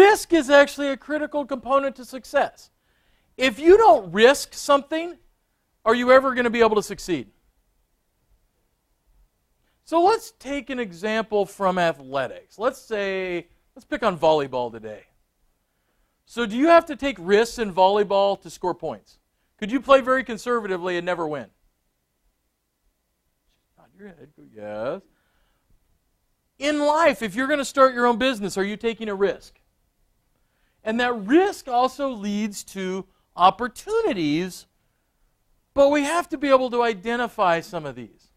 risk is actually a critical component to success. If you don't risk something, are you ever going to be able to succeed? So let's take an example from athletics. Let's pick on volleyball today. So do you have to take risks in volleyball to score points? Could you play very conservatively and never win? Nod your head. Yes. In life, if you're going to start your own business, are you taking a risk? And that risk also leads to opportunities, but we have to be able to identify some of these.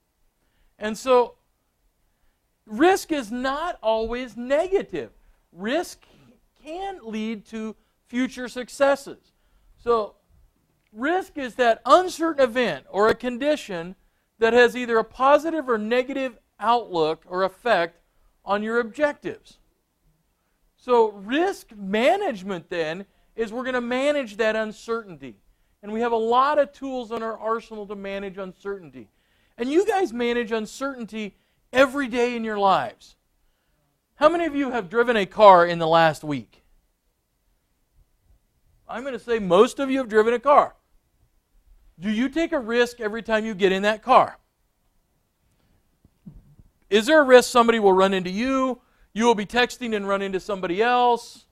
And so, risk is not always negative. Risk can lead to future successes. So, risk is that uncertain event or a condition that has either a positive or negative outlook or effect on your objectives. So, risk management then is we're going to manage that uncertainty. And we have a lot of tools in our arsenal to manage uncertainty. And you guys manage uncertainty every day in your lives. How many of you have driven a car in the last week? I'm going to say most of you have driven a car. Do you take a risk every time you get in that car? Is there a risk somebody will run into you? You will be texting and run into somebody else?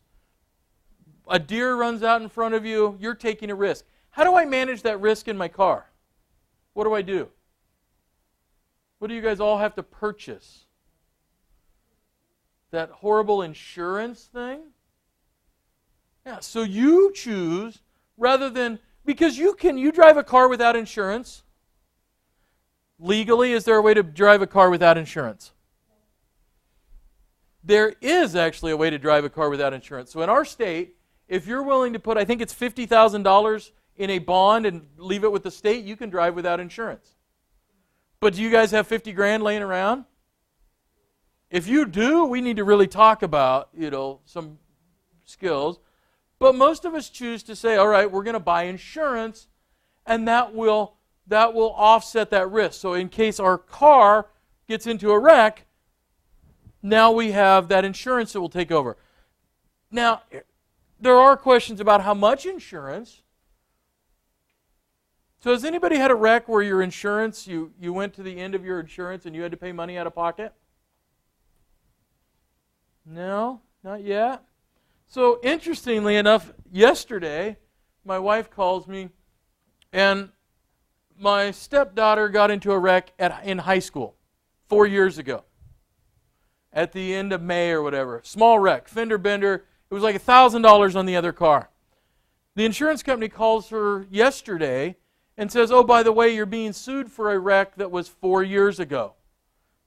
A deer runs out in front of you? You're taking a risk. How do I manage that risk in my car? What do I do? What do you guys all have to purchase? That horrible insurance thing? Yeah, so you choose rather than, because you drive a car without insurance. Legally, is there a way to drive a car without insurance? There is actually a way to drive a car without insurance. So in our state, if you're willing to put, I think it's $50,000 in a bond and leave it with the state, you can drive without insurance. But do you guys have 50 grand laying around? If you do, we need to really talk about, some skills. But most of us choose to say, all right, we're going to buy insurance, and that will offset that risk. So in case our car gets into a wreck, now we have that insurance that will take over. Now, there are questions about how much insurance. So has anybody had a wreck where your insurance, you went to the end of your insurance and you had to pay money out of pocket? No, not yet. So interestingly enough, yesterday, my wife calls me, and my stepdaughter got into a wreck in high school 4 years ago. At the end of May or whatever. Small wreck, fender bender. It was like $1,000 on the other car. The insurance company calls her yesterday and says, oh, by the way, you're being sued for a wreck that was 4 years ago.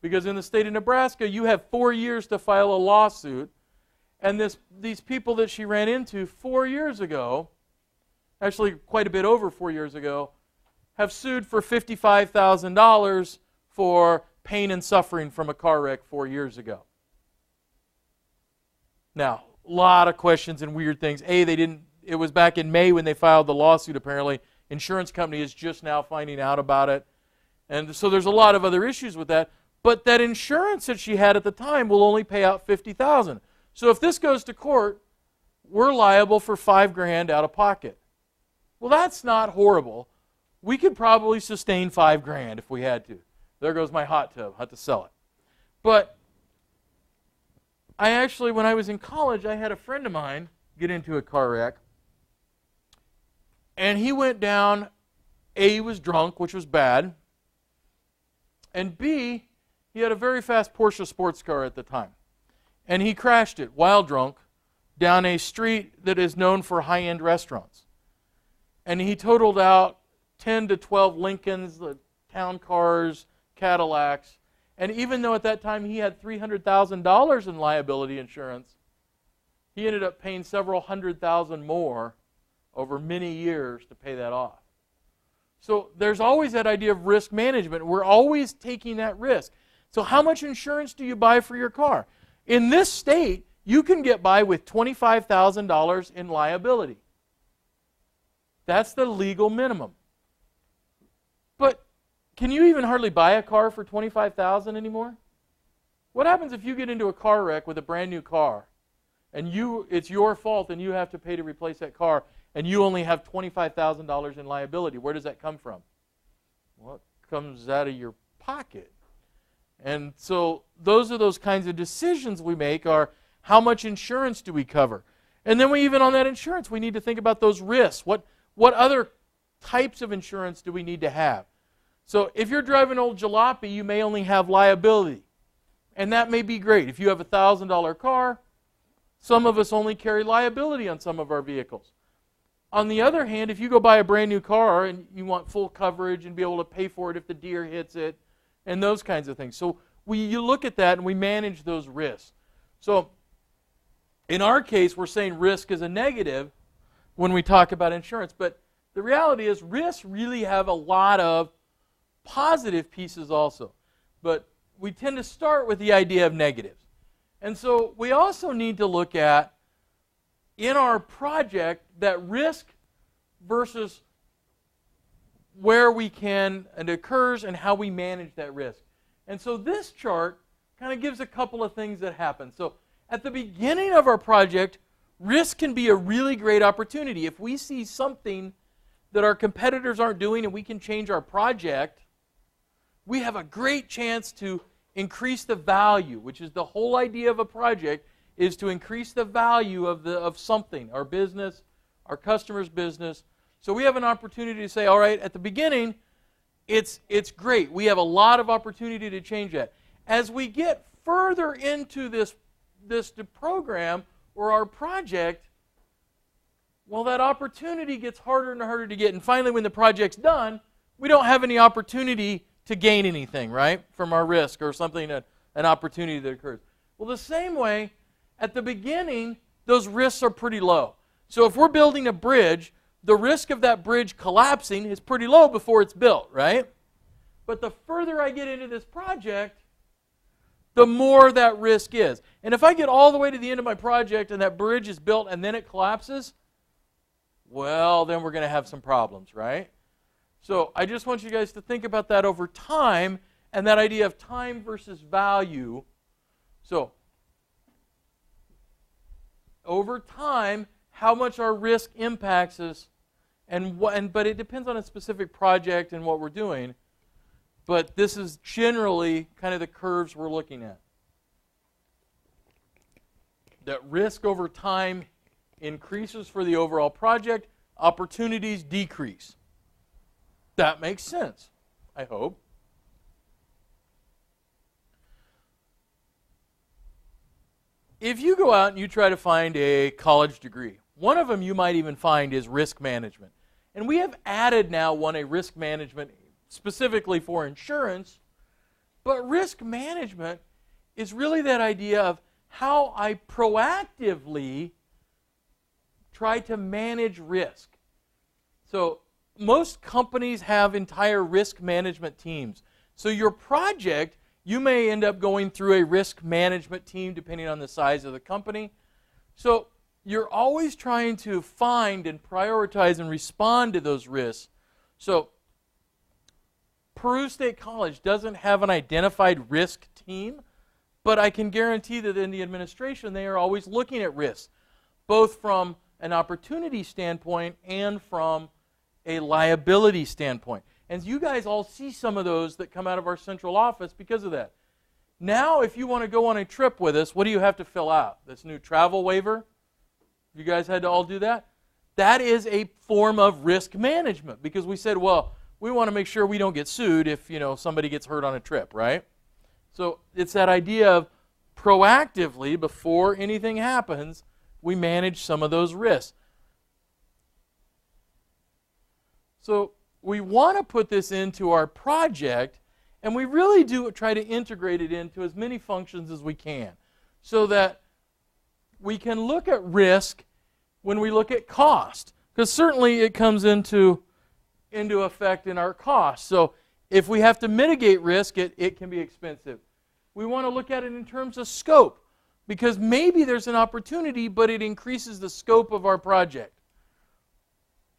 Because in the state of Nebraska, you have 4 years to file a lawsuit. And these people that she ran into 4 years ago, actually quite a bit over 4 years ago, have sued for $55,000 for pain and suffering from a car wreck 4 years ago. Now, a lot of questions and weird things. It was back in May when they filed the lawsuit, apparently. Insurance company is just now finding out about it. And so there's a lot of other issues with that. But that insurance that she had at the time will only pay out $50,000. So if this goes to court, we're liable for $5,000 out of pocket. Well, that's not horrible. We could probably sustain $5,000 if we had to. There goes my hot tub. I had to sell it. But I actually, when I was in college, I had a friend of mine get into a car wreck. And he went down. A, he was drunk, which was bad. And B, he had a very fast Porsche sports car at the time. And he crashed it while drunk down a street that is known for high-end restaurants. And he totaled out 10 to 12 Lincolns, the town cars, Cadillacs. And even though at that time he had $300,000 in liability insurance, he ended up paying several $100,000 more over many years to pay that off. So there's always that idea of risk management. We're always taking that risk. So how much insurance do you buy for your car? In this state, you can get by with $25,000 in liability. That's the legal minimum. But can you even hardly buy a car for $25,000 anymore? What happens if you get into a car wreck with a brand new car and it's your fault and you have to pay to replace that car, and you only have $25,000 in liability. Where does that come from? Well, it comes out of your pocket. And so those are those kinds of decisions we make, are how much insurance do we cover? And then even on that insurance, we need to think about those risks. What other types of insurance do we need to have? So if you're driving old jalopy, you may only have liability. And that may be great. If you have a $1,000 car, some of us only carry liability on some of our vehicles. On the other hand, if you go buy a brand new car and you want full coverage and be able to pay for it if the deer hits it and those kinds of things. So you look at that and we manage those risks. So in our case, we're saying risk is a negative when we talk about insurance. But the reality is risks really have a lot of positive pieces also. But we tend to start with the idea of negatives. And so we also need to look at, in our project, that risk versus where we can, and it occurs, and how we manage that risk. And so this chart kind of gives a couple of things that happen. So at the beginning of our project, risk can be a really great opportunity. If we see something that our competitors aren't doing and we can change our project, we have a great chance to increase the value, which is the whole idea of a project, is to increase the value of something, our business, our customer's business. So we have an opportunity to say, all right, at the beginning, it's great. We have a lot of opportunity to change that. As we get further into this program or our project, well, that opportunity gets harder and harder to get. And finally, when the project's done, we don't have any opportunity to gain anything, right, from our risk or something, an opportunity that occurs. Well, the same way, at the beginning, those risks are pretty low. So if we're building a bridge, the risk of that bridge collapsing is pretty low before it's built, right? But the further I get into this project, the more that risk is. And if I get all the way to the end of my project and that bridge is built and then it collapses, well, then we're going to have some problems, right? So I just want you guys to think about that over time, and that idea of time versus value. So over time, how much our risk impacts us, but it depends on a specific project and what we're doing. But this is generally kind of the curves we're looking at. That risk over time increases for the overall project, opportunities decrease. That makes sense, I hope. If you go out and you try to find a college degree, one of them you might even find is risk management. And we have added now a risk management specifically for insurance. But risk management is really that idea of how I proactively try to manage risk. So most companies have entire risk management teams. So your project, you may end up going through a risk management team depending on the size of the company. So you're always trying to find and prioritize and respond to those risks. So Peru State College doesn't have an identified risk team, but I can guarantee that in the administration they are always looking at risks, both from an opportunity standpoint and from a liability standpoint. And you guys all see some of those that come out of our central office because of that. Now, if you want to go on a trip with us, what do you have to fill out? This new travel waiver? You guys had to all do that? That is a form of risk management because we said, well, we want to make sure we don't get sued if, somebody gets hurt on a trip, right? So it's that idea of proactively, before anything happens, we manage some of those risks. So we want to put this into our project, and we really do try to integrate it into as many functions as we can so that we can look at risk when we look at cost, because certainly it comes into effect in our cost. So if we have to mitigate risk, it can be expensive. We want to look at it in terms of scope, because maybe there's an opportunity, but it increases the scope of our project.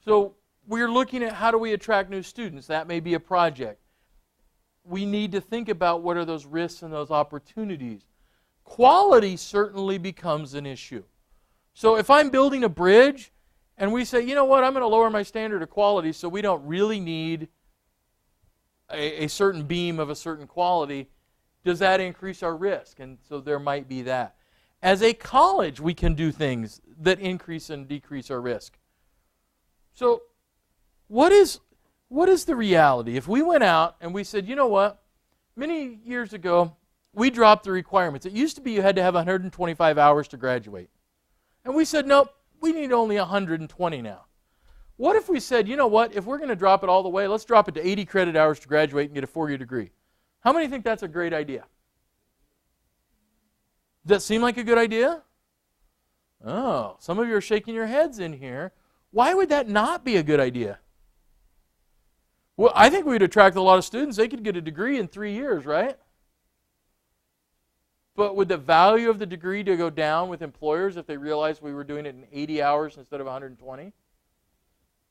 So we're looking at how do we attract new students. That may be a project. We need to think about what are those risks and those opportunities. Quality certainly becomes an issue. So if I'm building a bridge and we say, you know what, I'm going to lower my standard of quality so we don't really need a certain beam of a certain quality, does that increase our risk? And so there might be that. As a college, we can do things that increase and decrease our risk. So what is the reality? If we went out and we said, you know what, many years ago, we dropped the requirements. It used to be you had to have 125 hours to graduate. And we said, nope, we need only 120 now. What if we said, you know what, if we're going to drop it all the way, let's drop it to 80 credit hours to graduate and get a 4-year degree. How many think that's a great idea? Does that seem like a good idea? Oh, some of you are shaking your heads in here. Why would that not be a good idea? Well, I think we'd attract a lot of students. They could get a degree in 3 years, right? But would the value of the degree to go down with employers if they realized we were doing it in 80 hours instead of 120?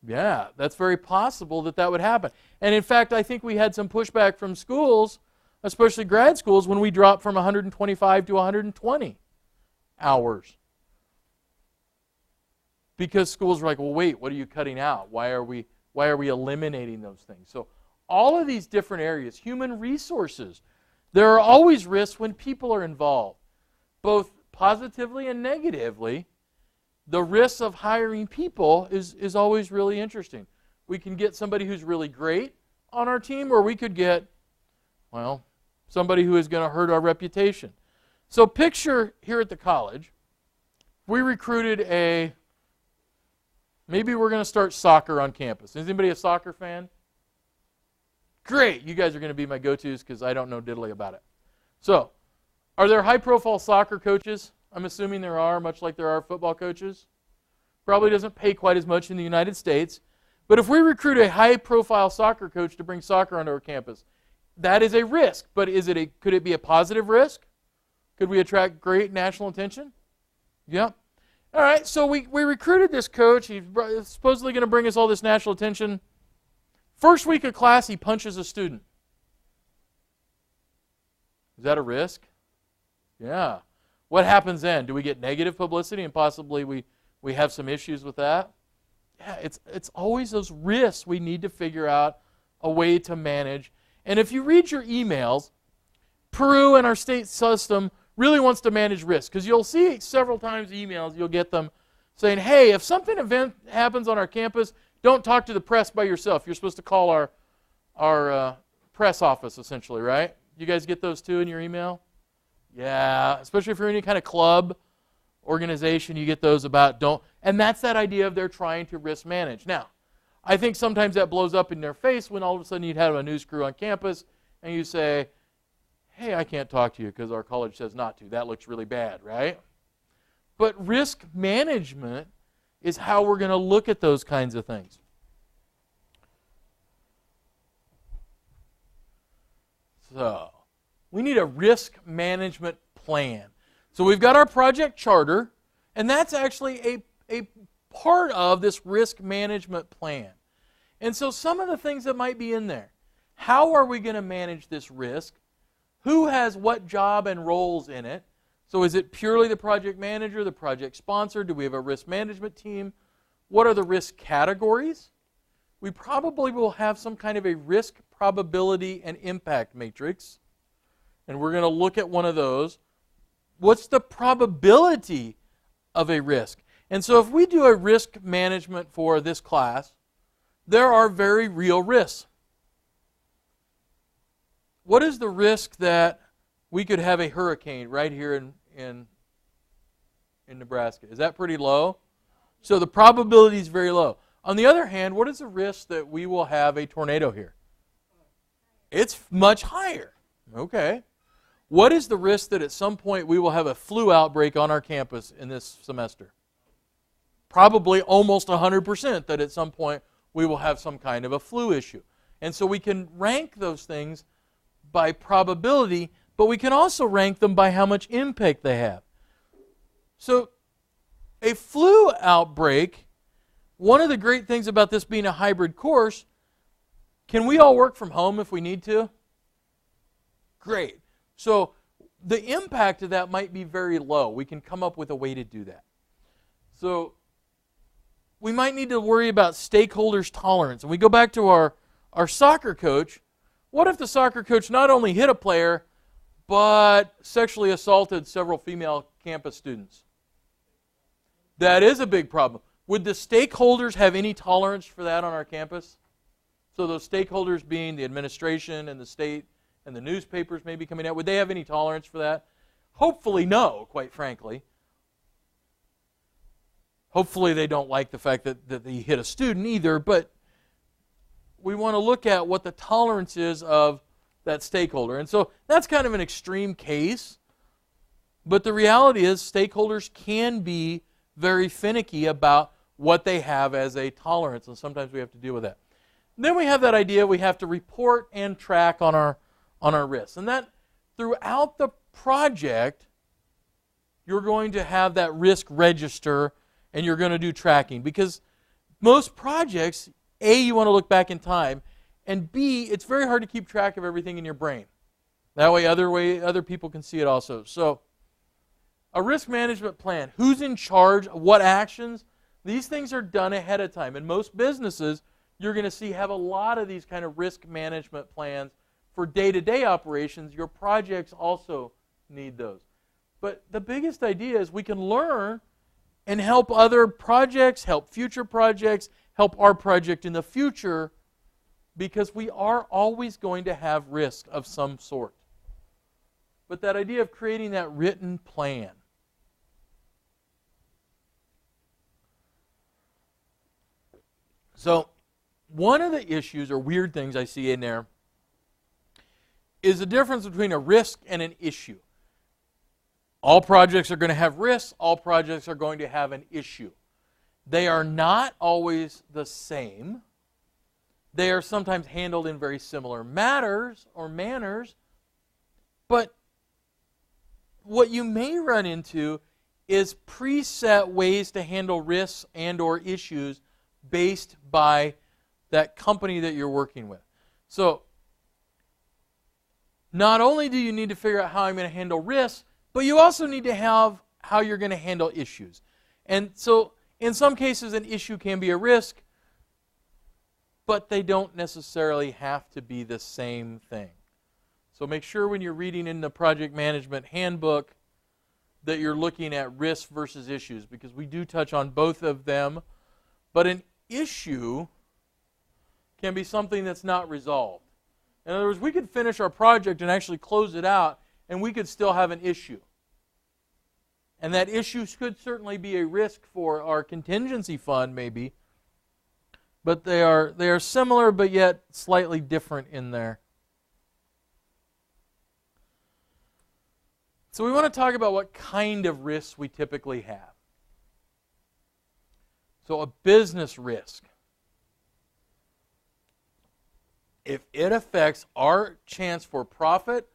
Yeah, that's very possible that would happen. And in fact, I think we had some pushback from schools, especially grad schools, when we dropped from 125 to 120 hours. Because schools were like, well, wait, what are you cutting out? Why are we eliminating those things? So all of these different areas, human resources, there are always risks when people are involved, both positively and negatively. The risks of hiring people is always really interesting. We can get somebody who's really great on our team, or we could get, well, somebody who is going to hurt our reputation. So picture here at the college, we recruited maybe we're going to start soccer on campus. Is anybody a soccer fan? Great, you guys are going to be my go-tos because I don't know diddly about it. So, are there high-profile soccer coaches? I'm assuming there are, much like there are football coaches. Probably doesn't pay quite as much in the United States. But if we recruit a high-profile soccer coach to bring soccer onto our campus, that is a risk. But could it be a positive risk? Could we attract great national attention? Yeah. All right, so we recruited this coach. He's supposedly going to bring us all this national attention. First week of class, he punches a student. Is that a risk? Yeah. What happens then? Do we get negative publicity and possibly we have some issues with that? Yeah, it's always those risks we need to figure out a way to manage. And if you read your emails, Peru and our state system really wants to manage risk, because you'll see several times emails, you'll get them saying, hey, if something event happens on our campus, don't talk to the press by yourself. You're supposed to call our press office, essentially, right? You guys get those too in your email? Yeah, especially if you're in any kind of club, organization, you get those about don't. And that's that idea of they're trying to risk manage. Now, I think sometimes that blows up in their face when all of a sudden you'd have a news crew on campus and you say, hey, I can't talk to you because our college says not to. That looks really bad, right? But risk management is how we're going to look at those kinds of things. So, we need a risk management plan. So we've got our project charter, and that's actually a part of this risk management plan. And so some of the things that might be in there. How are we going to manage this risk? Who has what job and roles in it? So is it purely the project manager, the project sponsor? Do we have a risk management team? What are the risk categories? We probably will have some kind of a risk probability and impact matrix. And we're going to look at one of those. What's the probability of a risk? And so if we do a risk management for this class, there are very real risks. What is the risk that we could have a hurricane right here in Nebraska? Is that pretty low? So the probability is very low. On the other hand, what is the risk that we will have a tornado here? It's much higher. Okay. What is the risk that at some point we will have a flu outbreak on our campus in this semester? Probably almost 100% that at some point we will have some kind of a flu issue. And so we can rank those things by probability, but we can also rank them by how much impact they have. So a flu outbreak, one of the great things about this being a hybrid course, can we all work from home if we need to? Great. So the impact of that might be very low. We can come up with a way to do that. So we might need to worry about stakeholders' tolerance. And we go back to our soccer coach. What if the soccer coach not only hit a player, but sexually assaulted several female campus students? That is a big problem. Would the stakeholders have any tolerance for that on our campus? So those stakeholders being the administration and the state and the newspapers maybe coming out, would they have any tolerance for that? Hopefully no, quite frankly. Hopefully they don't like the fact that he hit a student either, but we want to look at what the tolerance is of that stakeholder. And so that's kind of an extreme case, but the reality is stakeholders can be very finicky about what they have as a tolerance, and sometimes we have to deal with that. And then we have that idea we have to report and track on our risks. And that throughout the project, you're going to have that risk register and you're going to do tracking. Because most projects, A, you want to look back in time, and B, it's very hard to keep track of everything in your brain. That way other people can see it also. So a risk management plan, who's in charge, what actions, these things are done ahead of time. And most businesses, you're going to see, have a lot of these kind of risk management plans for day-to-day operations. Your projects also need those. But the biggest idea is we can learn and help other projects, help future projects, help our project in the future, because we are always going to have risk of some sort. But that idea of creating that written plan. So one of the issues or weird things I see in there is the difference between a risk and an issue. All projects are going to have risks. All projects are going to have an issue. They are not always the same. They are sometimes handled in very similar matters or manners. But what you may run into is preset ways to handle risks and or issues based by that company that you're working with. So not only do you need to figure out how I'm going to handle risks, but you also need to have how you're going to handle issues. And so in some cases an issue can be a risk, but they don't necessarily have to be the same thing. So make sure when you're reading in the project management handbook that you're looking at risks versus issues, because we do touch on both of them. But an issue can be something that's not resolved. In other words, we could finish our project and actually close it out, and we could still have an issue. And that issue could certainly be a risk for our contingency fund, maybe. But they are similar, but yet slightly different in there. So we want to talk about what kind of risks we typically have. So a business risk. If it affects our chance for profit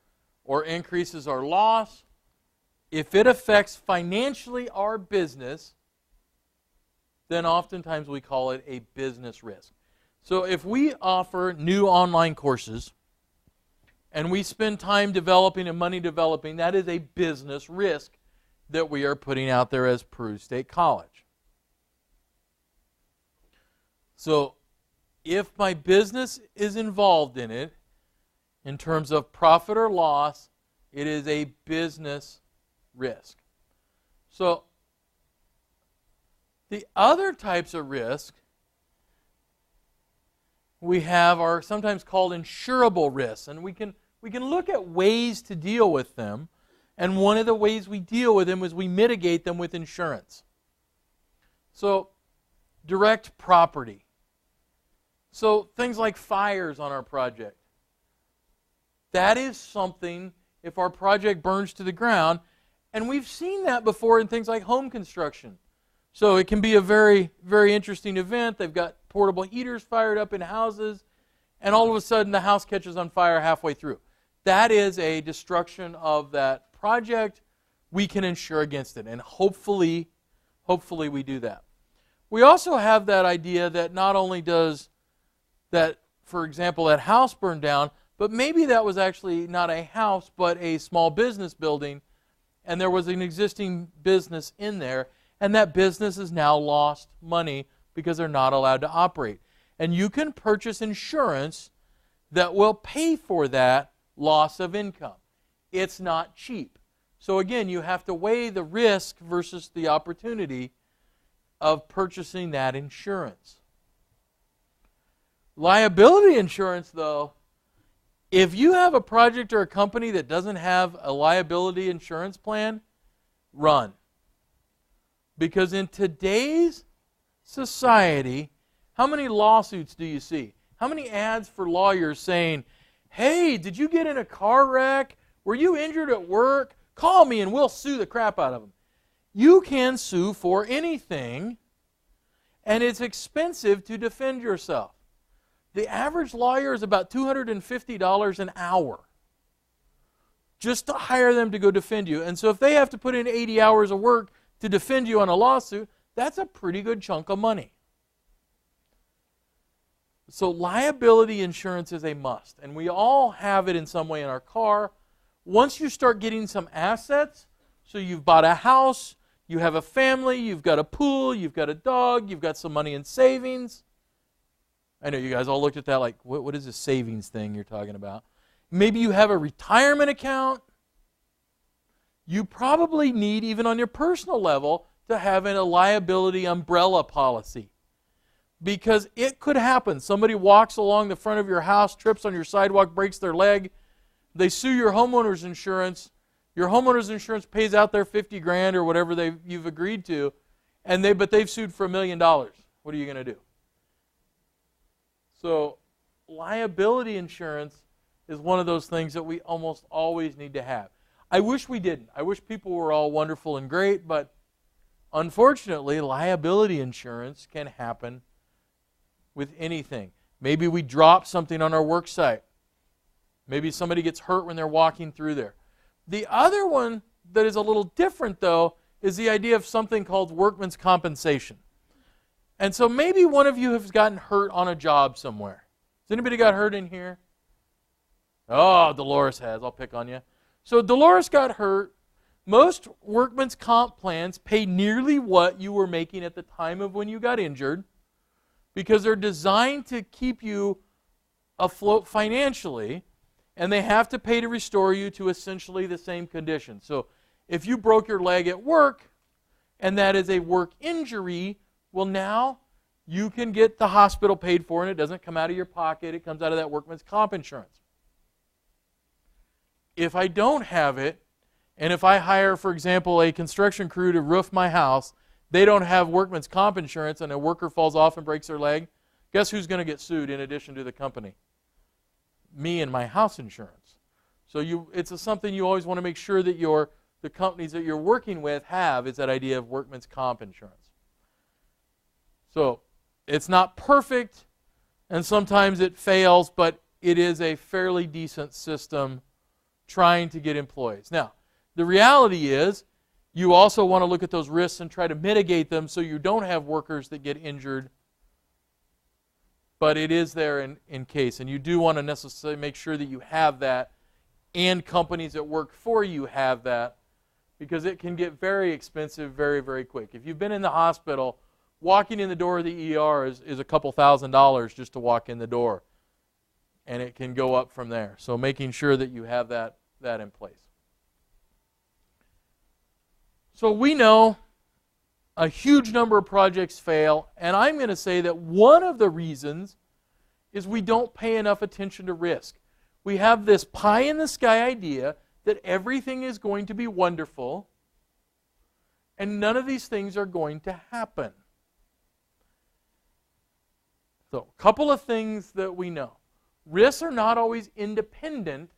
or increases our loss, if it affects financially our business, then oftentimes we call it a business risk. So if we offer new online courses and we spend time developing and money developing, that is a business risk that we are putting out there as Peru State College. So if my business is involved in it, in terms of profit or loss, it is a business risk. So the other types of risk we have are sometimes called insurable risks, and we can look at ways to deal with them, and one of the ways we deal with them is we mitigate them with insurance. So direct property. So things like fires on our project. That is something, if our project burns to the ground, and we've seen that before in things like home construction. So it can be a very, very interesting event. They've got portable heaters fired up in houses, and all of a sudden the house catches on fire halfway through. That is a destruction of that project. We can insure against it, and hopefully we do that. We also have that idea that not only does that, for example, that house burned down, but maybe that was actually not a house, but a small business building, and there was an existing business in there, and that business has now lost money because they're not allowed to operate. And you can purchase insurance that will pay for that loss of income. It's not cheap. So again, you have to weigh the risk versus the opportunity of purchasing that insurance. Liability insurance, though, if you have a project or a company that doesn't have a liability insurance plan, run. Because in today's society, how many lawsuits do you see? How many ads for lawyers saying, hey, did you get in a car wreck? Were you injured at work? Call me and we'll sue the crap out of them. You can sue for anything, and it's expensive to defend yourself. The average lawyer is about $250 an hour just to hire them to go defend you. And so if they have to put in 80 hours of work to defend you on a lawsuit, that's a pretty good chunk of money. So liability insurance is a must, and we all have it in some way in our car. Once you start getting some assets, so you've bought a house, you have a family, you've got a pool, you've got a dog, you've got some money in savings. I know you guys all looked at that like, what is this savings thing you're talking about? Maybe you have a retirement account. You probably need, even on your personal level, to have a liability umbrella policy. Because it could happen. Somebody walks along the front of your house, trips on your sidewalk, breaks their leg. They sue your homeowner's insurance. Your homeowner's insurance pays out their $50,000 or whatever you've agreed to, but they've sued for $1 million. What are you going to do? So liability insurance is one of those things that we almost always need to have. I wish we didn't. I wish people were all wonderful and great, but unfortunately, liability insurance can happen with anything. Maybe we drop something on our work site. Maybe somebody gets hurt when they're walking through there. The other one that is a little different, though, is the idea of something called workman's compensation. And so maybe one of you has gotten hurt on a job somewhere. Has anybody got hurt in here? Oh, Dolores has. I'll pick on you. So Dolores got hurt. Most workman's comp plans pay nearly what you were making at the time of when you got injured, because they're designed to keep you afloat financially, and they have to pay to restore you to essentially the same condition. So if you broke your leg at work, and that is a work injury, well, now you can get the hospital paid for, and it doesn't come out of your pocket. It comes out of that workman's comp insurance. If I don't have it, and if I hire, for example, a construction crew to roof my house, they don't have workman's comp insurance, and a worker falls off and breaks their leg, guess who's going to get sued in addition to the company? Me and my house insurance. So it's something you always want to make sure that the companies that you're working with have, is that idea of workman's comp insurance. So it's not perfect, and sometimes it fails, but it is a fairly decent system trying to get employees. Now, the reality is you also want to look at those risks and try to mitigate them so you don't have workers that get injured, but it is there in case. And you do want to necessarily make sure that you have that, and companies that work for you have that, because it can get very expensive very, very quick. If you've been in the hospital, walking in the door of the ER is a couple $1,000s just to walk in the door, and it can go up from there. So making sure that you have that in place. So we know a huge number of projects fail, and I'm going to say that one of the reasons is we don't pay enough attention to risk. We have this pie-in-the-sky idea that everything is going to be wonderful, and none of these things are going to happen. So, a couple of things that we know. Risks are not always independent,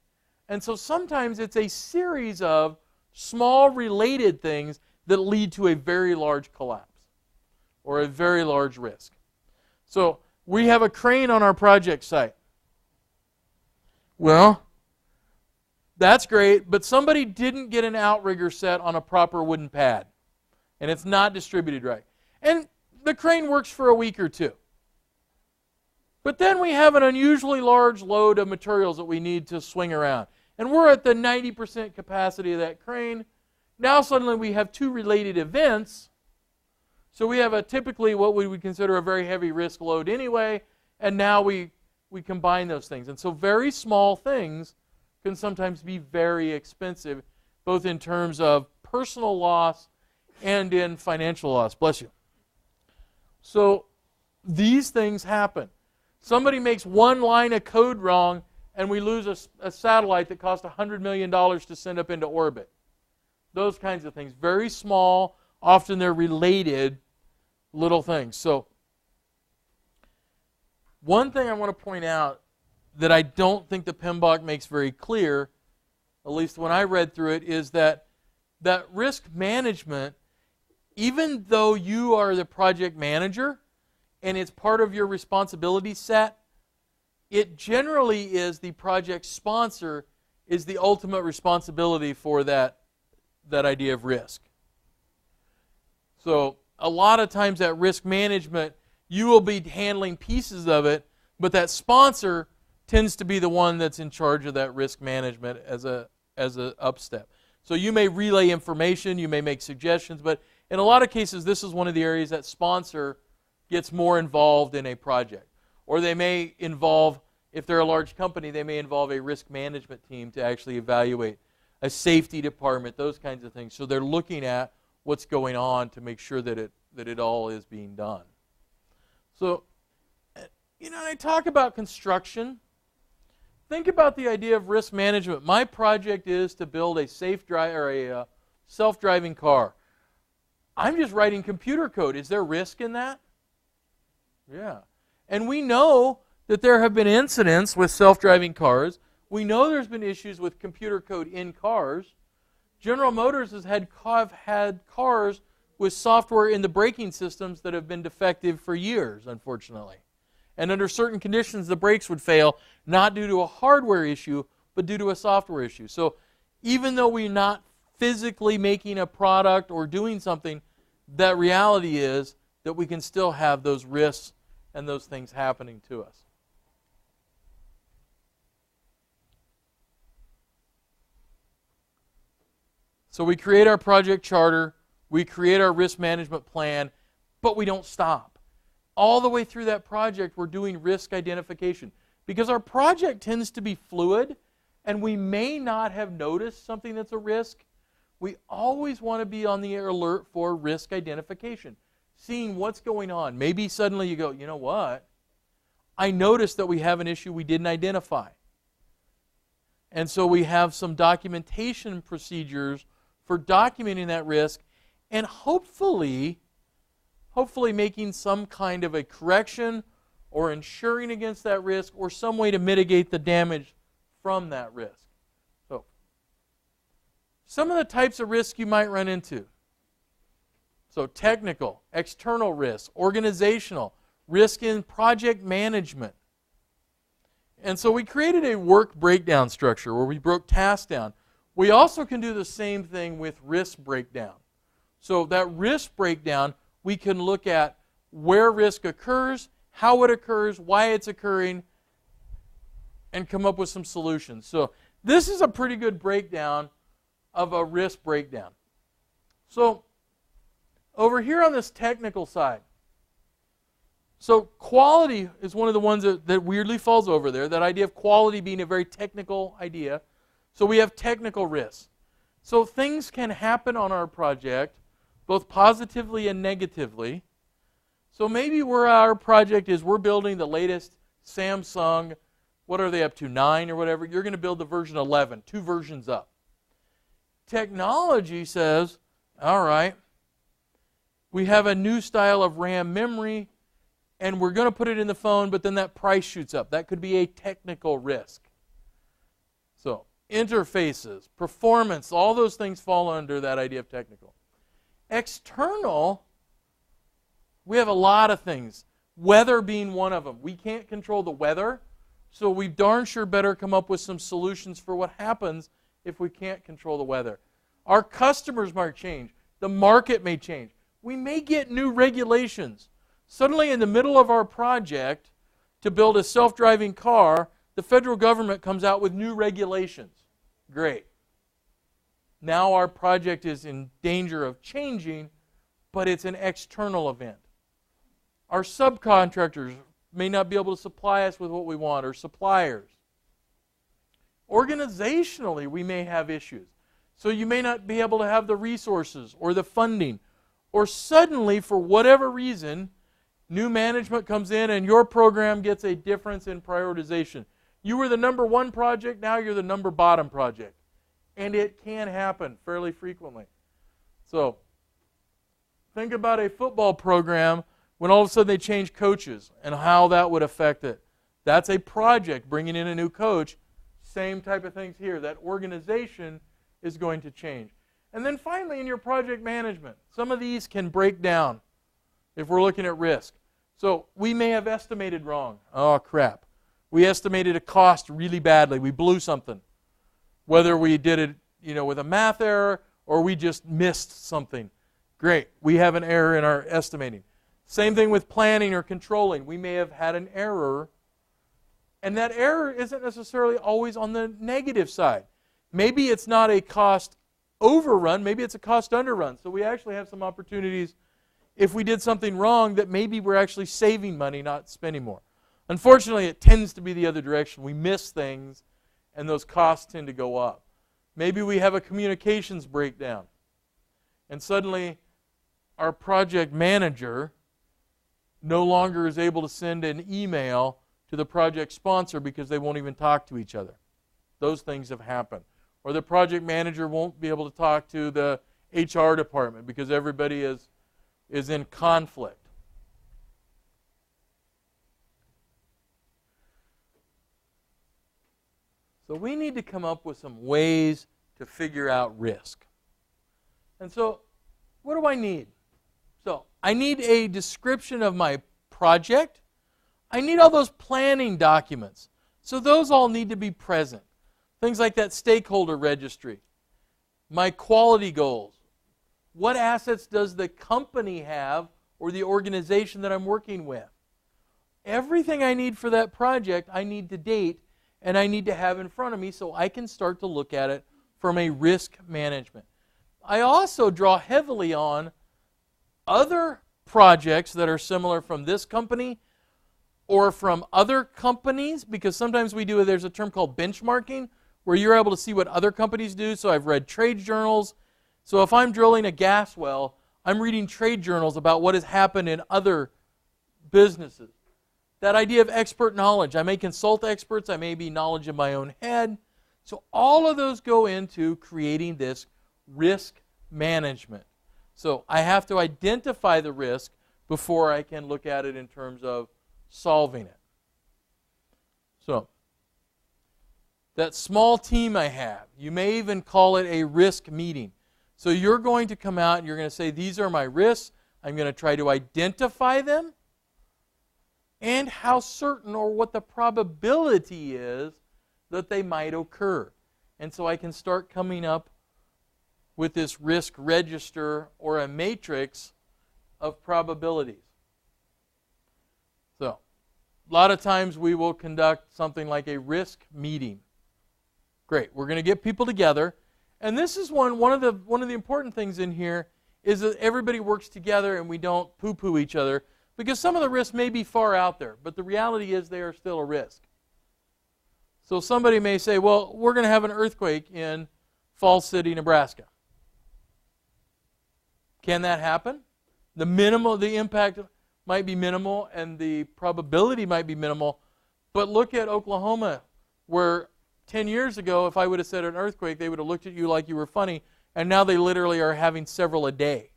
and so sometimes it's a series of small related things that lead to a very large collapse or a very large risk. So, we have a crane on our project site. Well, that's great, but somebody didn't get an outrigger set on a proper wooden pad, and it's not distributed right. And the crane works for a week or two. But then we have an unusually large load of materials that we need to swing around. And we're at the 90% capacity of that crane. Now suddenly we have two related events So we have typically what we would consider a very heavy risk load anyway, and now we combine those things. And so very small things can sometimes be very expensive, both in terms of personal loss and in financial loss. Bless you. So these things happen. Somebody makes one line of code wrong, and we lose a satellite that cost $100 million to send up into orbit. Those kinds of things. Very small, often they're related little things. So one thing I want to point out that I don't think the PMBOK makes very clear, at least when I read through it, is that risk management, even though you are the project manager and it's part of your responsibility set, it generally is the project sponsor is the ultimate responsibility for that idea of risk. So a lot of times that risk management, you will be handling pieces of it, but that sponsor tends to be the one that's in charge of that risk management as a upstep. So you may relay information, you may make suggestions, but in a lot of cases this is one of the areas that sponsor gets more involved in a project. Or they may involve, if they're a large company, they may involve a risk management team to actually evaluate a safety department, those kinds of things. So they're looking at what's going on to make sure that it all is being done. So, I talk about construction. Think about the idea of risk management. My project is to build a self-driving car. I'm just writing computer code. Is there risk in that? Yeah. And we know that there have been incidents with self-driving cars. We know there's been issues with computer code in cars. General Motors has had cars with software in the braking systems that have been defective for years, unfortunately. And under certain conditions, the brakes would fail, not due to a hardware issue, but due to a software issue. So even though we're not physically making a product or doing something, that reality is that we can still have those risks and those things happening to us. So we create our project charter, we create our risk management plan, but we don't stop. All the way through that project, we're doing risk identification. Because our project tends to be fluid, and we may not have noticed something that's a risk, we always want to be on the alert for risk identification, seeing what's going on. Maybe suddenly you go, you know what? I noticed that we have an issue we didn't identify. And so we have some documentation procedures for documenting that risk and hopefully making some kind of a correction or insuring against that risk or some way to mitigate the damage from that risk. So, some of the types of risks you might run into. So, technical, external risk, organizational, risk in project management. And so we created a work breakdown structure where we broke tasks down. We also can do the same thing with risk breakdown. So that risk breakdown, we can look at where risk occurs, how it occurs, why it's occurring, and come up with some solutions. So this is a pretty good breakdown of a risk breakdown. So over here on this technical side, so quality is one of the ones that weirdly falls over there, that idea of quality being a very technical idea. So we have technical risks. So things can happen on our project, both positively and negatively. So maybe where our project is, we're building the latest Samsung, what are they up to, 9 or whatever? You're going to build the version 11, 2 versions up. Technology says, all right, we have a new style of RAM memory, and we're going to put it in the phone, but then that price shoots up. That could be a technical risk. So interfaces, performance, all those things fall under that idea of technical. External, we have a lot of things. Weather being one of them. We can't control the weather, so we darn sure better come up with some solutions for what happens if we can't control the weather. Our customers might change. The market may change. We may get new regulations. Suddenly in the middle of our project to build a self-driving car, the federal government comes out with new regulations. Great. Now our project is in danger of changing. but it's an external event. Our subcontractors may not be able to supply us with what we want, or suppliers. Organizationally, we may have issues. So you may not be able to have the resources or the funding, or suddenly, for whatever reason, new management comes in and your program gets a difference in prioritization. You were the number one project, now you're the number bottom project. And it can happen fairly frequently. So, think about a football program when all of a sudden they change coaches and how that would affect it. That's a project, bringing in a new coach. Same type of things here. That organization is going to change. And then finally, in your project management, some of these can break down if we're looking at risk. So we may have estimated wrong. Oh, crap. We estimated a cost really badly. We blew something. Whether we did it, with a math error or we just missed something. Great. We have an error in our estimating. Same thing with planning or controlling. We may have had an error, and that error isn't necessarily always on the negative side. Maybe it's not a cost overrun, maybe it's a cost underrun. So we actually have some opportunities, if we did something wrong, that maybe we're actually saving money, not spending more. Unfortunately, it tends to be the other direction. We miss things, and those costs tend to go up. Maybe we have a communications breakdown, and suddenly our project manager no longer is able to send an email to the project sponsor because they won't even talk to each other. Those things have happened. Or the project manager won't be able to talk to the HR department because everybody is in conflict. So we need to come up with some ways to figure out risk. And so, what do I need? So, I need a description of my project. I need all those planning documents. So those all need to be present. Things like that stakeholder registry. My quality goals. What assets does the company have or the organization that I'm working with? Everything I need for that project, I need to date and I need to have in front of me so I can start to look at it from a risk management. I also draw heavily on other projects that are similar from this company or from other companies, because sometimes there's a term called benchmarking where you're able to see what other companies do. So I've read trade journals. So if I'm drilling a gas well, I'm reading trade journals about what has happened in other businesses. That idea of expert knowledge. I may consult experts. I may be knowledge in my own head. So all of those go into creating this risk management. So I have to identify the risk before I can look at it in terms of solving it. So that small team I have, you may even call it a risk meeting. So you're going to come out and you're going to say, these are my risks. I'm going to try to identify them and how certain or what the probability is that they might occur. And so I can start coming up with this risk register or a matrix of probabilities. So, a lot of times we will conduct something like a risk meeting. Great, we're going to get people together, and this is one of the important things in here is that everybody works together and we don't poo-poo each other, because some of the risks may be far out there, but the reality is they are still a risk. So somebody may say, well, we're going to have an earthquake in Falls City, Nebraska. Can that happen? The impact might be minimal and the probability might be minimal, but look at Oklahoma, where 10 years ago, if I would have said an earthquake, they would have looked at you like you were funny, and now they literally are having several a day.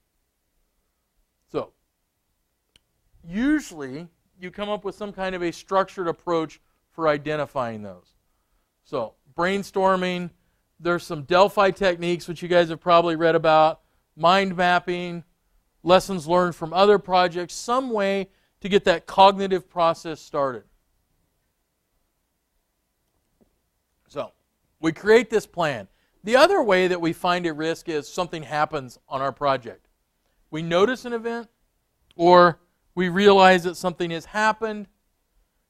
So, usually, you come up with some kind of a structured approach for identifying those. So, brainstorming, there's some Delphi techniques, which you guys have probably read about, mind mapping, lessons learned from other projects, some way to get that cognitive process started. So, we create this plan. The other way that we find a risk is something happens on our project. We notice an event, or we realize that something has happened,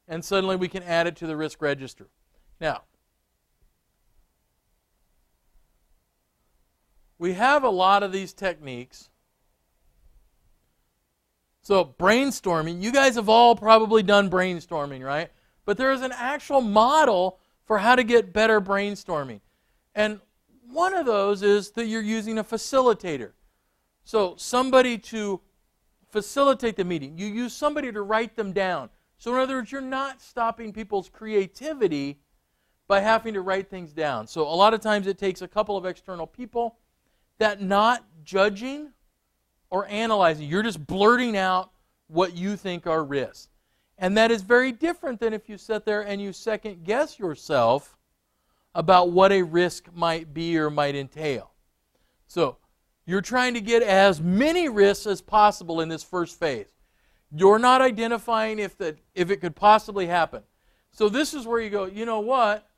and suddenly we can add it to the risk register. Now, we have a lot of these techniques So brainstorming, you guys have all probably done brainstorming, right? But there is an actual model for how to get better brainstorming. And one of those is that you're using a facilitator. So somebody to facilitate the meeting. You use somebody to write them down. So in other words, you're not stopping people's creativity by having to write things down. So a lot of times it takes a couple of external people that not judging or analyzing. You're just blurting out what you think are risks. And that is very different than if you sit there and you second guess yourself about what a risk might be or might entail. So you're trying to get as many risks as possible in this first phase. You're not identifying if it could possibly happen. So this is where you go, you know what?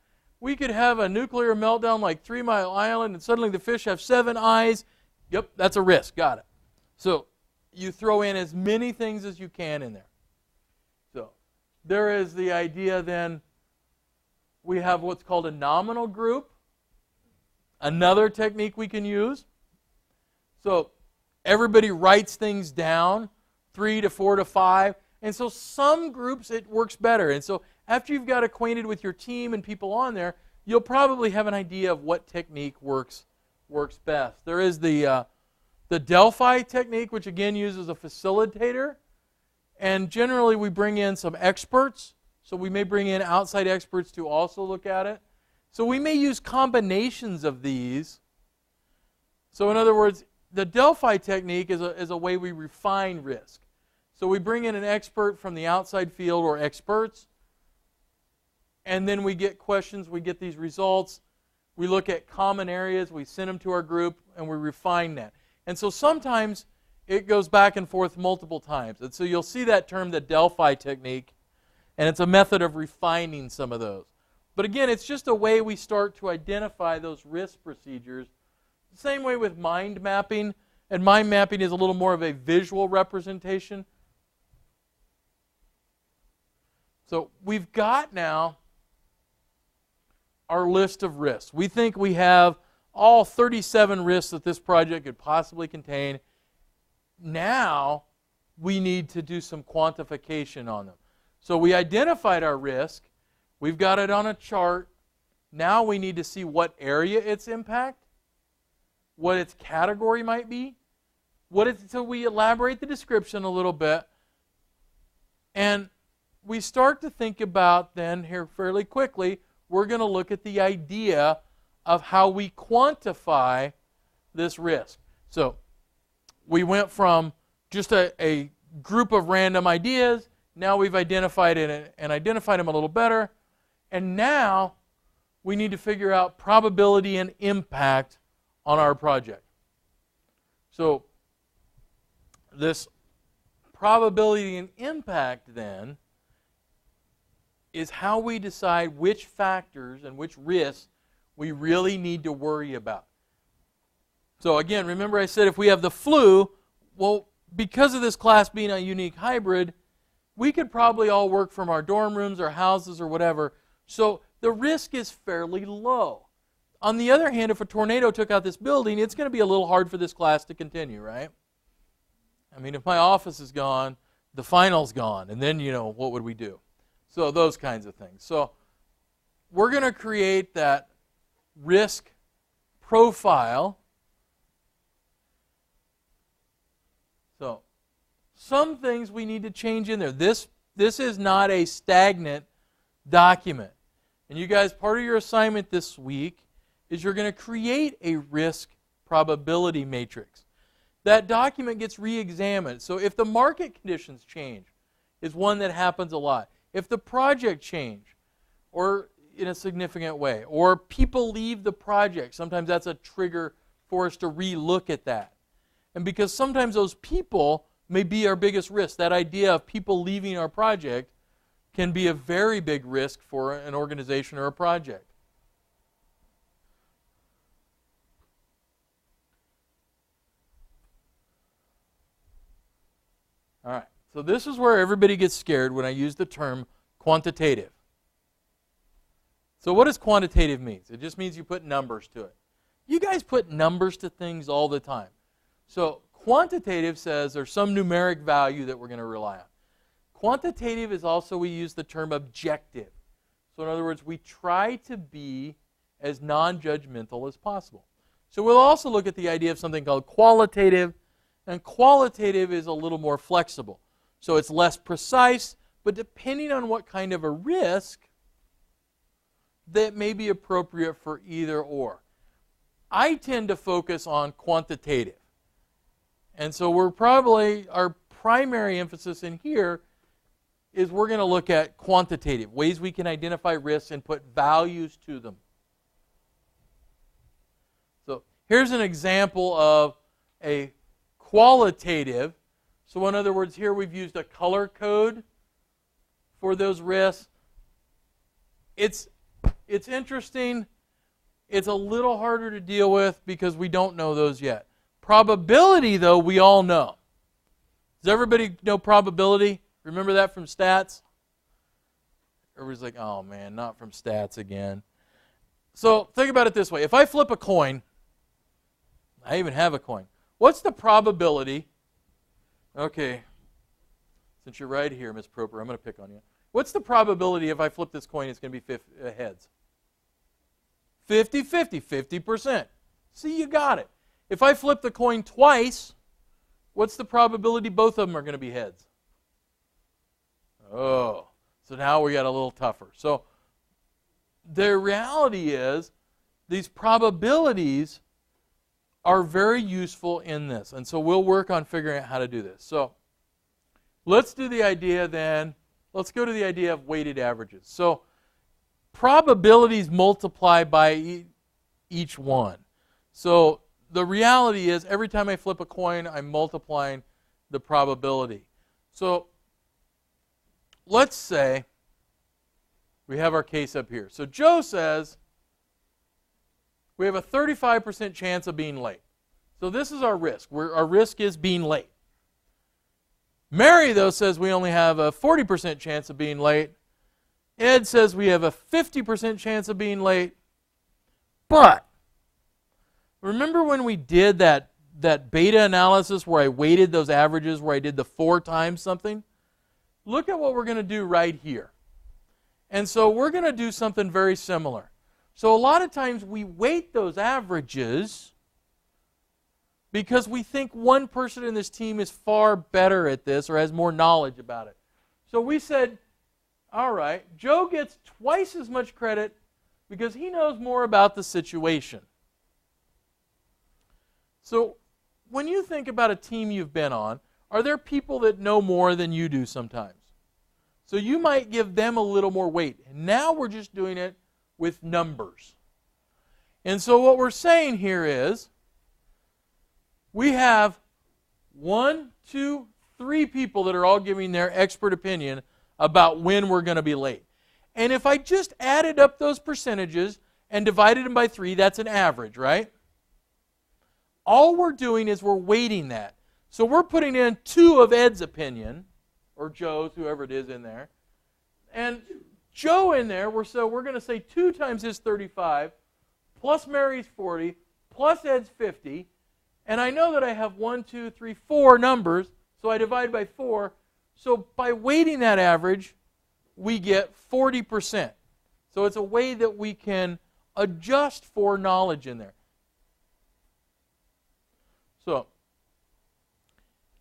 We could have a nuclear meltdown like 3 Mile Island and suddenly the fish have 7 eyes. Yep, that's a risk. Got it. So you throw in as many things as you can in there. So there is the idea then, we have what's called a nominal group. Another technique we can use. So everybody writes things down, 3 to 4 to 5. And so some groups it works better. And so after you've got acquainted with your team and people on there, you'll probably have an idea of what technique works best. There is the Delphi technique, which again uses a facilitator. And generally we bring in some experts. So we may bring in outside experts to also look at it. So we may use combinations of these. So in other words, the Delphi technique is a way we refine risk. So we bring in an expert from the outside field or experts, and then we get questions, we get these results, we look at common areas, we send them to our group, and we refine that. And so sometimes it goes back and forth multiple times. And so you'll see that term, the Delphi technique, and it's a method of refining some of those. But again, it's just a way we start to identify those risk procedures. The same way with mind mapping, and mind mapping is a little more of a visual representation. So we've got now our list of risks. We think we have all 37 risks that this project could possibly contain. Now we need to do some quantification on them. So we identified our risk. We've got it on a chart. Now we need to see what area its impact, what its category might be, so we elaborate the description a little bit, and we start to think about then here fairly quickly, we're going to look at the idea of how we quantify this risk. So we went from just a group of random ideas, now we've identified it and identified them a little better, and now we need to figure out probability and impact on our project. So this probability and impact then is how we decide which factors and which risks we really need to worry about. So again, remember I said if we have the flu, well, because of this class being a unique hybrid, we could probably all work from our dorm rooms or houses or whatever. So the risk is fairly low. On the other hand, if a tornado took out this building, it's going to be a little hard for this class to continue, right? I mean, if my office is gone, the final's gone, and then, what would we do? So those kinds of things. So we're going to create that risk profile. So some things we need to change in there. This is not a stagnant document. And you guys, part of your assignment this week is you're going to create a risk probability matrix. That document gets re-examined. So if the market conditions change, is one that happens a lot. If the project change, or in a significant way, or people leave the project, sometimes that's a trigger for us to re-look at that. And because sometimes those people may be our biggest risk, that idea of people leaving our project can be a very big risk for an organization or a project. All right, so this is where everybody gets scared when I use the term quantitative. So what does quantitative mean? It just means you put numbers to it. You guys put numbers to things all the time. So Quantitative says there's some numeric value that we're going to rely on. Quantitative is also, we use the term objective. So in other words, we try to be as non-judgmental as possible. So we'll also look at the idea of something called qualitative, and qualitative is a little more flexible. So it's less precise, but depending on what kind of a risk, that may be appropriate for either or. I tend to focus on quantitative. And so our primary emphasis in here is we're going to look at quantitative, ways we can identify risks and put values to them. So here's an example of a qualitative. So in other words, here we've used a color code for those risks. It's interesting. It's a little harder to deal with because we don't know those yet. Probability, though, we all know. Does everybody know probability? Remember that from stats? Everybody's like, oh man, not from stats again. So think about it this way. If I flip a coin, I even have a coin. What's the probability? Okay, since you're right here, Miss Proper, I'm going to pick on you. What's the probability if I flip this coin it's going to be heads? 50-50, 50%. See, you got it. If I flip the coin twice, what's the probability both of them are going to be heads? Oh, so now we got a little tougher. So the reality is these probabilities are very useful in this. And so we'll work on figuring out how to do this. So let's do the idea then. Let's go to the idea of weighted averages. So probabilities multiply by each one. So the reality is every time I flip a coin, I'm multiplying the probability. So let's say we have our case up here. So Joe says we have a 35% chance of being late. So this is our risk. Our risk is being late. Mary, though, says we only have a 40% chance of being late. Ed says we have a 50% chance of being late. But remember when we did that beta analysis where I weighted those averages, where I did the 4 times something? Look at what we're going to do right here. And so we're going to do something very similar. So a lot of times we weight those averages because we think one person in this team is far better at this or has more knowledge about it. So we said, all right, Joe gets twice as much credit because he knows more about the situation. So when you think about a team you've been on, are there people that know more than you do sometimes? So you might give them a little more weight. And now we're just doing it with numbers. And so what we're saying here is we have 1, 2, 3 people that are all giving their expert opinion about when we're going to be late. And if I just added up those percentages and divided them by 3, that's an average, right? All we're doing is we're weighting that. So we're putting in 2 of Ed's opinion, or Joe's, whoever it is in there. And Joe in there, so we're going to say 2 times his 35, plus Mary's 40, plus Ed's 50. And I know that I have 1, 2, 3, 4 numbers, so I divide by 4. So by weighting that average, we get 40%. So it's a way that we can adjust for knowledge in there. So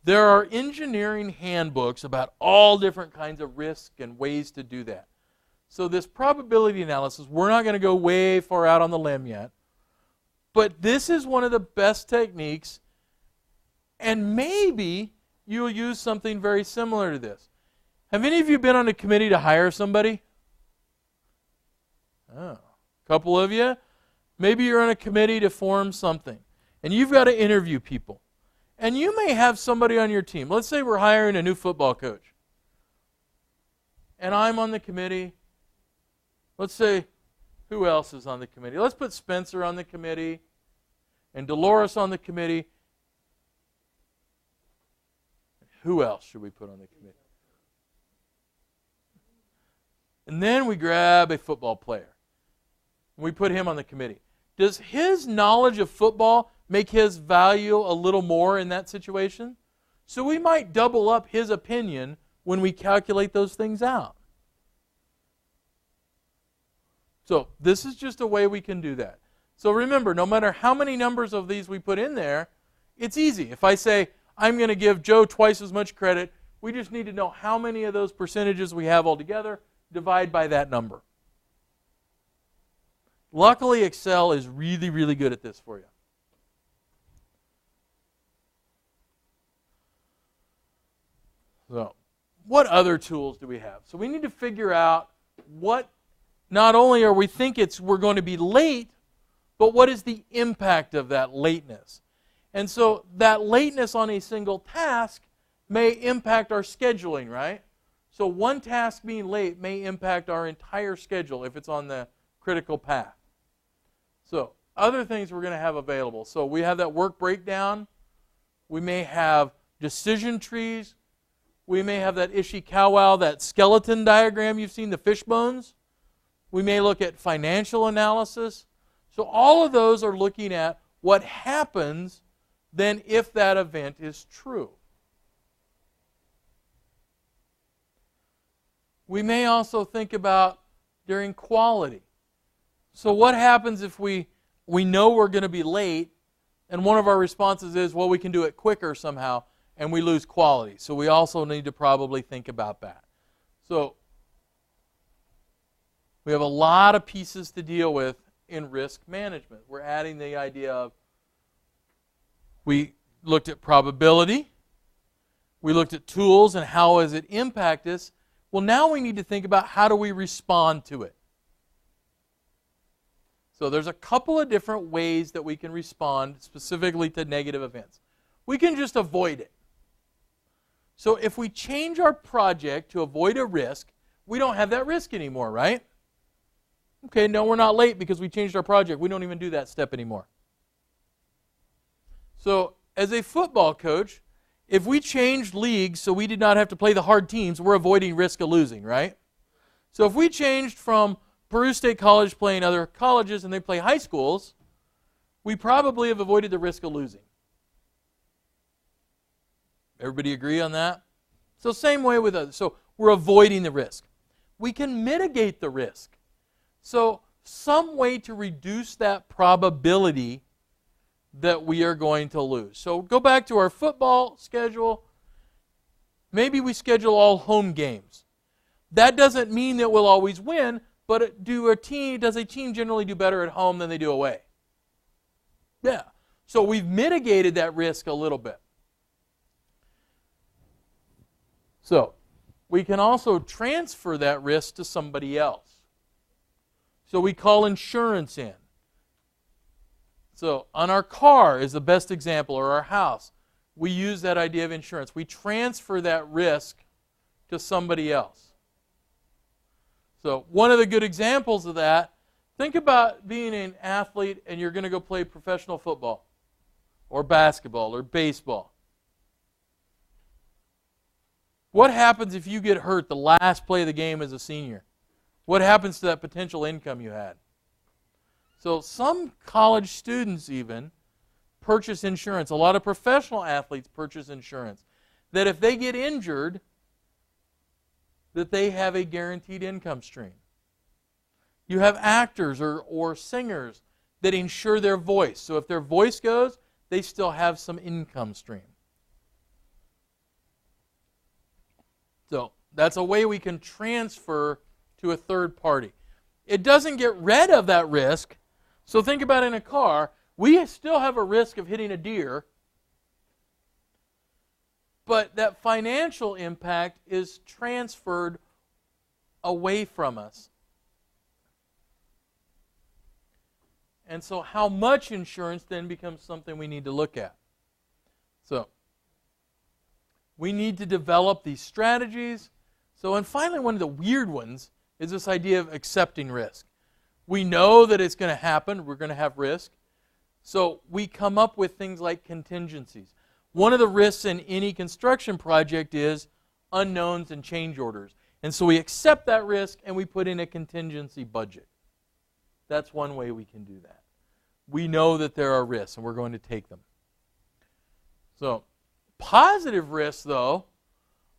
there are engineering handbooks about all different kinds of risk and ways to do that. So this probability analysis, we're not going to go way far out on the limb yet, but this is one of the best techniques, and maybe you'll use something very similar to this. Have any of you been on a committee to hire somebody? Oh, a couple of you. Maybe you're on a committee to form something, and you've got to interview people. And you may have somebody on your team. Let's say we're hiring a new football coach. And I'm on the committee. Let's say, who else is on the committee? Let's put Spencer on the committee and Dolores on the committee. Who else should we put on the committee? And then we grab a football player. We put him on the committee. Does his knowledge of football make his value a little more in that situation. So we might double up his opinion when we calculate those things out. So this is just a way we can do that. So remember, no matter how many numbers of these we put in there, it's easy. If I say, I'm going to give Joe twice as much credit, we just need to know how many of those percentages we have altogether, divide by that number. Luckily, Excel is really, really good at this for you. So, what other tools do we have? So we need to figure out what, not only are we think we're going to be late, but what is the impact of that lateness? And so that lateness on a single task may impact our scheduling, right? So one task being late may impact our entire schedule if it's on the critical path. So other things we're going to have available. So we have that work breakdown. We may have decision trees. We may have that Ishikawa, that skeleton diagram you've seen, the fish bones. We may look at financial analysis. So all of those are looking at what happens then if that event is true. We may also think about during quality. So what happens if we know we're going to be late and one of our responses is, well, we can do it quicker somehow, and we lose quality. So we also need to probably think about that. So we have a lot of pieces to deal with in risk management. We're adding the idea of, we looked at probability, we looked at tools and how does it impact us. Well, now we need to think about how do we respond to it. So there's a couple of different ways that we can respond specifically to negative events. We can just avoid it. So if we change our project to avoid a risk, we don't have that risk anymore, right? Okay, no, we're not late because we changed our project. We don't even do that step anymore. So as a football coach, if we changed leagues so we did not have to play the hard teams, we're avoiding risk of losing, right? So if we changed from Peru State College playing other colleges and they play high schools, we probably have avoided the risk of losing. Everybody agree on that? So same way with others. So we're avoiding the risk. We can mitigate the risk. So some way to reduce that probability that we are going to lose. So go back to our football schedule. Maybe we schedule all home games. That doesn't mean that we'll always win, but does a team generally do better at home than they do away? Yeah. So we've mitigated that risk a little bit. So we can also transfer that risk to somebody else. So we call insurance in. So on our car is the best example, or our house. We use that idea of insurance. We transfer that risk to somebody else. So one of the good examples of that, think about being an athlete and you're going to go play professional football or basketball or baseball. What happens if you get hurt the last play of the game as a senior? What happens to that potential income you had? So some college students even purchase insurance. A lot of professional athletes purchase insurance. That if they get injured, that they have a guaranteed income stream. You have actors or singers that insure their voice. So if their voice goes, they still have some income stream. So that's a way we can transfer to a third party. It doesn't get rid of that risk. So think about in a car, we still have a risk of hitting a deer, but that financial impact is transferred away from us. And so how much insurance then becomes something we need to look at. So we need to develop these strategies. So, and finally, one of the weird ones is this idea of accepting risk. We know that it's going to happen. We're going to have risk. So we come up with things like contingencies. One of the risks in any construction project is unknowns and change orders. And so we accept that risk and we put in a contingency budget. That's one way we can do that. we know that there are risks, and we're going to take them. So, positive risks, though,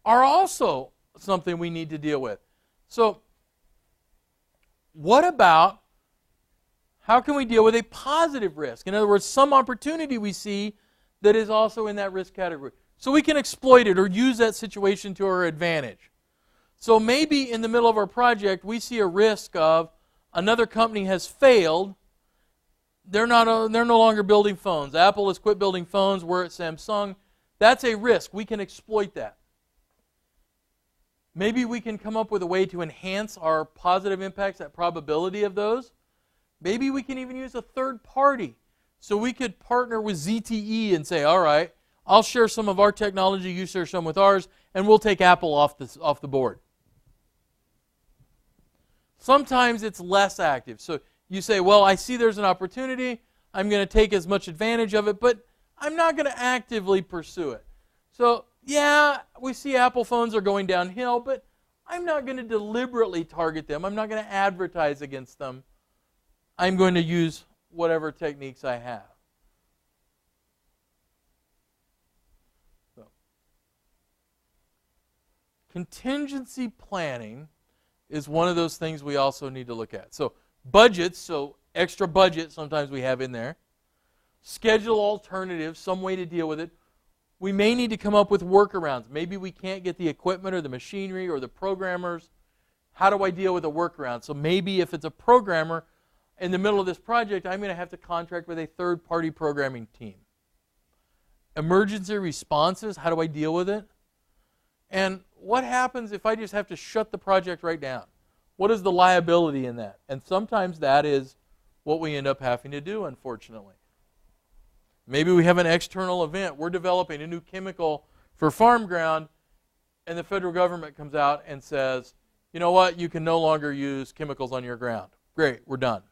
are also something we need to deal with. So, what about how can we deal with a positive risk? In other words, some opportunity we see that is also in that risk category. So we can exploit it or use that situation to our advantage. So maybe in the middle of our project, we see a risk of another company has failed. They're no longer building phones. Apple has quit building phones. We're at Samsung. That's a risk. We can exploit that. Maybe we can come up with a way to enhance our positive impacts, that probability of those. Maybe we can even use a third party. So we could partner with ZTE and say, all right, I'll share some of our technology, you share some with ours, and we'll take Apple off the board. Sometimes it's less active. So you say, well, I see there's an opportunity. I'm going to take as much advantage of it, but I'm not going to actively pursue it. So, yeah, we see Apple phones are going downhill, but I'm not going to deliberately target them. I'm not going to advertise against them. I'm going to use whatever techniques I have. So, contingency planning is one of those things we also need to look at. So budgets, so extra budget sometimes we have in there. Schedule alternatives, some way to deal with it. We may need to come up with workarounds. Maybe we can't get the equipment or the machinery or the programmers. How do I deal with a workaround? So maybe if it's a programmer, in the middle of this project, I'm going to have to contract with a third-party programming team. Emergency responses, how do I deal with it? And what happens if I just have to shut the project right down? What is the liability in that? And sometimes that is what we end up having to do, unfortunately. Maybe we have an external event. We're developing a new chemical for farm ground, and the federal government comes out and says, you know what, you can no longer use chemicals on your ground. Great, we're done.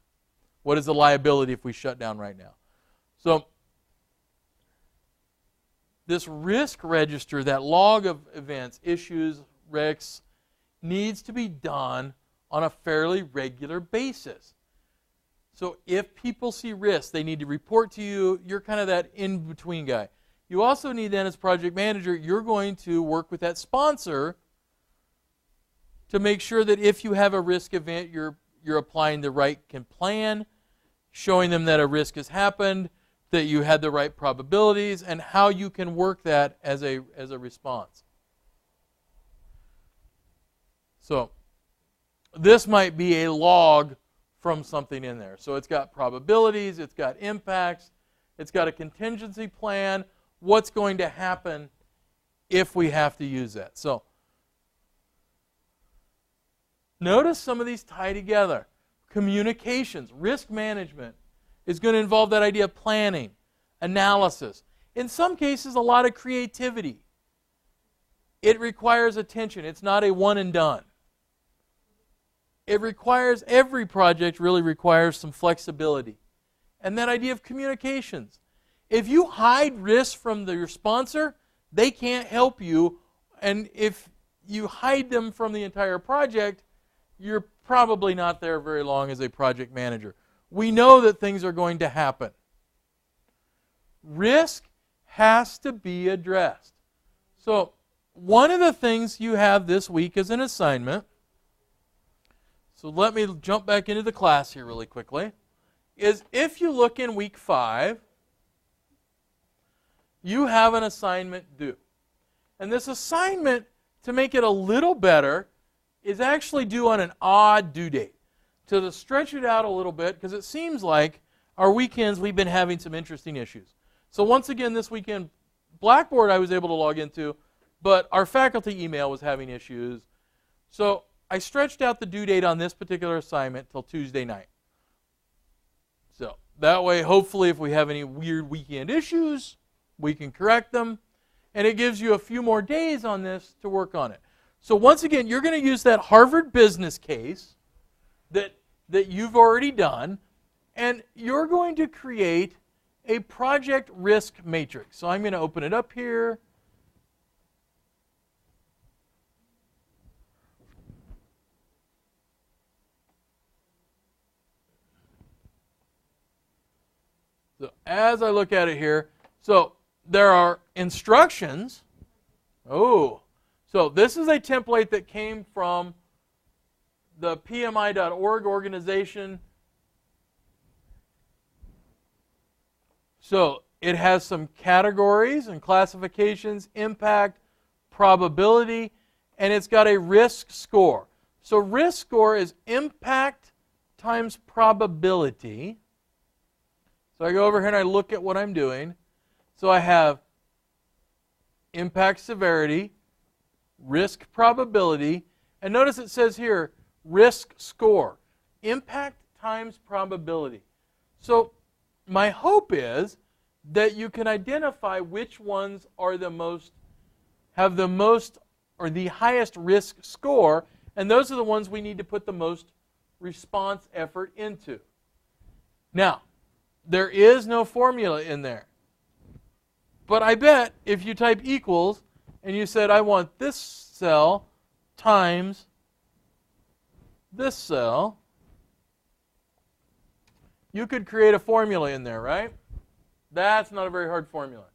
What is the liability if we shut down right now? So this risk register, that log of events, issues, risks, needs to be done on a fairly regular basis. So if people see risks, they need to report to you. You're kind of that in-between guy. You also need then, as project manager, you're going to work with that sponsor to make sure that if you have a risk event, you're applying the right plan, showing them that a risk has happened, that you had the right probabilities, and how you can work that as a response. So this might be a log from something in there. So it's got probabilities, it's got impacts, it's got a contingency plan, what's going to happen if we have to use that. So notice some of these tie together. Communications, risk management is going to involve that idea of planning, analysis. In some cases, a lot of creativity. It requires attention. It's not a one and done. It requires, every project really requires some flexibility. And that idea of communications. If you hide risks from your sponsor, they can't help you. And if you hide them from the entire project, you're probably not there very long as a project manager. We know that things are going to happen. Risk has to be addressed. So, one of the things you have this week as an assignment, so let me jump back into the class here really quickly, is if you look in week 5, you have an assignment due. And this assignment, to make it a little better, is actually due on an odd due date. To stretch it out a little bit, because it seems like our weekends we've been having some interesting issues. So once again this weekend, Blackboard I was able to log into, but our faculty email was having issues. So I stretched out the due date on this particular assignment till Tuesday night. So that way, hopefully, if we have any weird weekend issues, we can correct them. And it gives you a few more days on this to work on it. So once again, you're going to use that Harvard business case that you've already done, and you're going to create a project risk matrix. So I'm going to open it up here. So as I look at it here, so there are instructions. Oh, so this is a template that came from the PMI.org organization. So it has some categories and classifications, impact, probability, and it's got a risk score. So risk score is impact times probability. So I go over here and I look at what I'm doing. So I have impact severity, risk probability, and notice it says here, risk score. Impact times probability. So my hope is that you can identify which ones are the most, have the most or the highest risk score, and those are the ones we need to put the most response effort into. Now, there is no formula in there. But I bet if you type equals and you said, I want this cell times this cell, you could create a formula in there, right? That's not a very hard formula.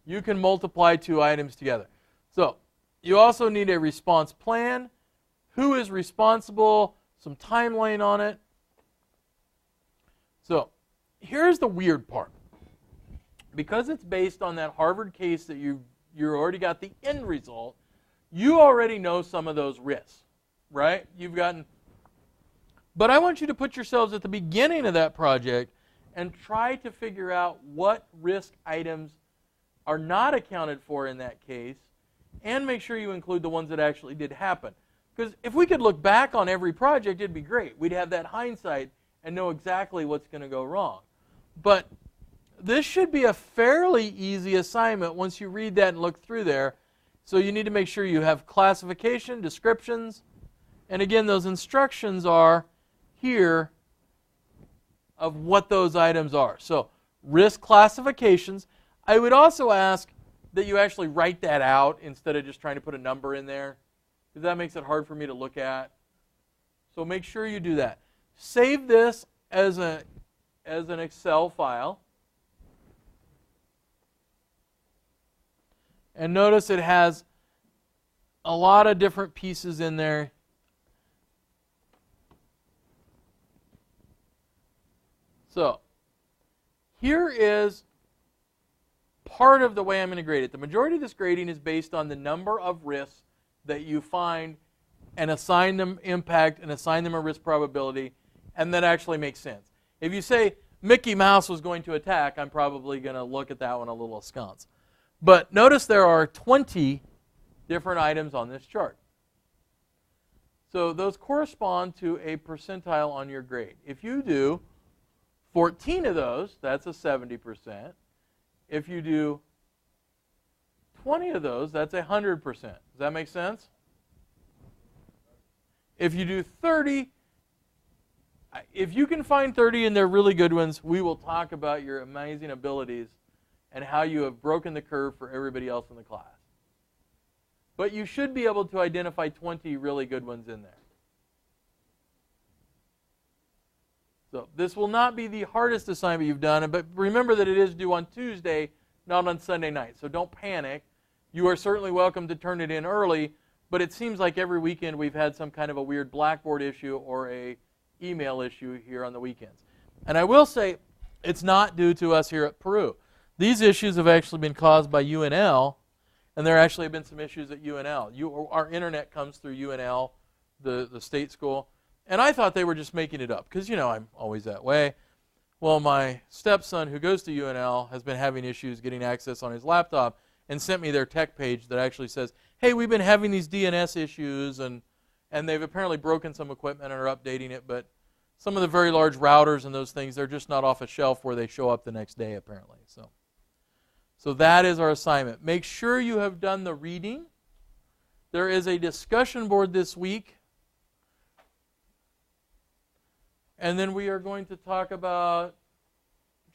You can multiply two items together. So you also need a response plan. Who is responsible? Some timeline on it. So here's the weird part. Because it's based on that Harvard case that you already got the end result, you already know some of those risks, right? But I want you to put yourselves at the beginning of that project and try to figure out what risk items are not accounted for in that case, and make sure you include the ones that actually did happen. Because if we could look back on every project, it'd be great. We'd have that hindsight and know exactly what's going to go wrong. But this should be a fairly easy assignment once you read that and look through there. So you need to make sure you have classification, descriptions, and again, those instructions are here of what those items are. So risk classifications. I would also ask that you actually write that out instead of just trying to put a number in there, because that makes it hard for me to look at. So make sure you do that. Save this as an Excel file. And notice it has a lot of different pieces in there. So here is part of the way I'm going to grade it. The majority of this grading is based on the number of risks that you find and assign them impact and assign them a risk probability, and that actually makes sense. If you say Mickey Mouse was going to attack, I'm probably going to look at that one a little askance. But notice there are 20 different items on this chart. So those correspond to a percentile on your grade. If you do 14 of those, that's a 70%. If you do 20 of those, that's 100%. Does that make sense? If you do 30, if you can find 30 and they're really good ones, we will talk about your amazing abilities and how you have broken the curve for everybody else in the class. But you should be able to identify 20 really good ones in there. So this will not be the hardest assignment you've done, but remember that it is due on Tuesday, not on Sunday night. So don't panic. You are certainly welcome to turn it in early, but it seems like every weekend we've had some kind of a weird Blackboard issue or a email issue here on the weekends. And I will say it's not due to us here at Peru. These issues have actually been caused by UNL, and there actually have been some issues at UNL. Our internet comes through UNL, the state school, and I thought they were just making it up because, you know, I'm always that way. Well, my stepson who goes to UNL has been having issues getting access on his laptop and sent me their tech page that actually says, hey, we've been having these DNS issues, and they've apparently broken some equipment and are updating it, but some of the very large routers and those things, they're just not off a shelf where they show up the next day, apparently. So that is our assignment. Make sure you have done the reading. There is a discussion board this week. And then we are going to talk about,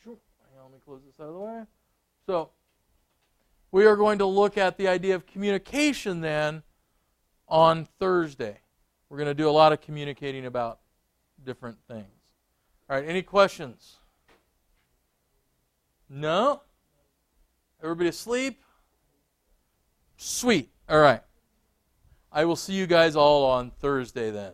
hang on, let me close this out of the way. So we are going to look at the idea of communication then on Thursday. We're going to do a lot of communicating about different things. All right, any questions? No? Everybody asleep? Sweet. All right. I will see you guys all on Thursday then.